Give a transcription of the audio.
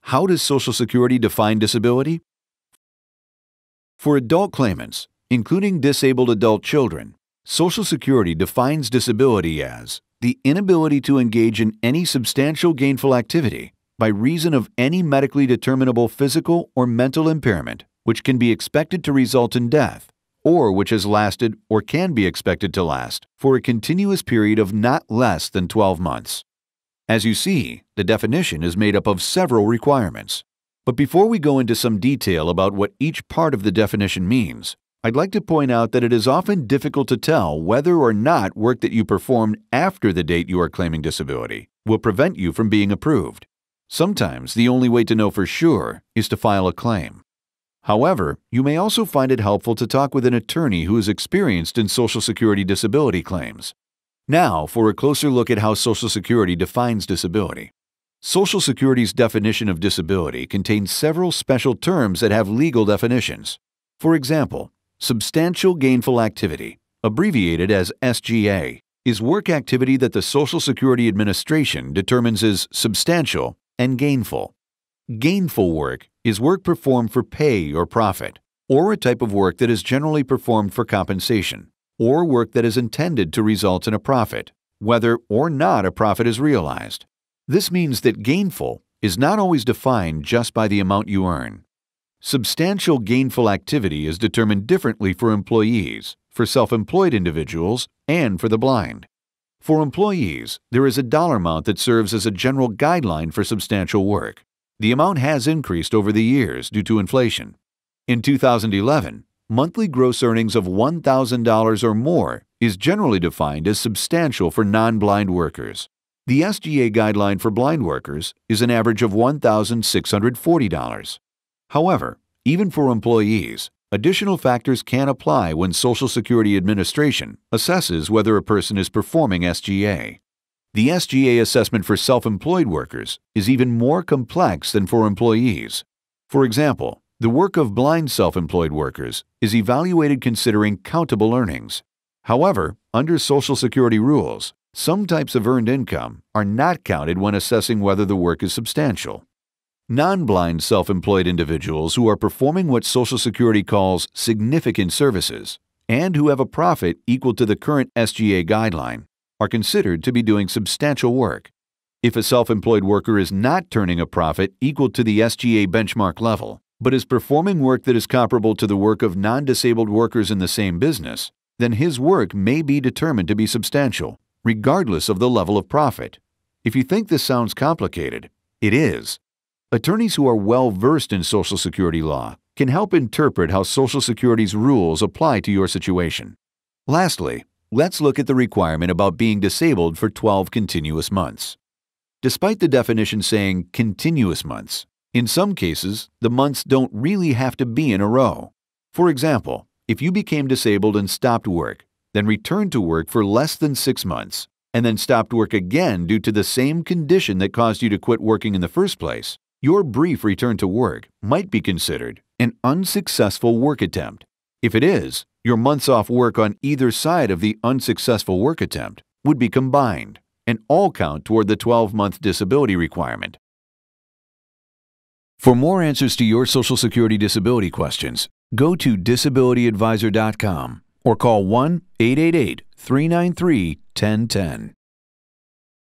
How does Social Security define disability? For adult claimants, including disabled adult children, Social Security defines disability as the inability to engage in any substantial gainful activity by reason of any medically determinable physical or mental impairment which can be expected to result in death, or which has lasted or can be expected to last for a continuous period of not less than 12 months. As you see, the definition is made up of several requirements. But before we go into some detail about what each part of the definition means, I'd like to point out that it is often difficult to tell whether or not work that you performed after the date you are claiming disability will prevent you from being approved. Sometimes the only way to know for sure is to file a claim. However, you may also find it helpful to talk with an attorney who is experienced in Social Security disability claims. Now, for a closer look at how Social Security defines disability. Social Security's definition of disability contains several special terms that have legal definitions. For example, substantial gainful activity, abbreviated as SGA, is work activity that the Social Security Administration determines is substantial and gainful. Gainful work is work performed for pay or profit, or a type of work that is generally performed for compensation, or work that is intended to result in a profit, whether or not a profit is realized. This means that gainful is not always defined just by the amount you earn. Substantial gainful activity is determined differently for employees, for self-employed individuals, and for the blind. For employees, there is a dollar amount that serves as a general guideline for substantial work. The amount has increased over the years due to inflation. In 2011, monthly gross earnings of $1,000 or more is generally defined as substantial for non-blind workers. The SGA guideline for blind workers is an average of $1,640. However, even for employees, additional factors can apply when Social Security Administration assesses whether a person is performing SGA. The SGA assessment for self-employed workers is even more complex than for employees. For example, the work of blind self-employed workers is evaluated considering countable earnings. However, under Social Security rules, some types of earned income are not counted when assessing whether the work is substantial. Non-blind self-employed individuals who are performing what Social Security calls significant services and who have a profit equal to the current SGA guideline are considered to be doing substantial work. If a self-employed worker is not turning a profit equal to the SGA benchmark level, but is performing work that is comparable to the work of non-disabled workers in the same business, then his work may be determined to be substantial, regardless of the level of profit. If you think this sounds complicated, it is. Attorneys who are well-versed in Social Security law can help interpret how Social Security's rules apply to your situation. Lastly, let's look at the requirement about being disabled for 12 continuous months. Despite the definition saying continuous months, in some cases, the months don't really have to be in a row. For example, if you became disabled and stopped work, then returned to work for less than 6 months, and then stopped work again due to the same condition that caused you to quit working in the first place, your brief return to work might be considered an unsuccessful work attempt. If it is, your months off work on either side of the unsuccessful work attempt would be combined and all count toward the 12-month disability requirement. For more answers to your Social Security disability questions, go to disabilityadvisor.com or call 1-888-393-1010.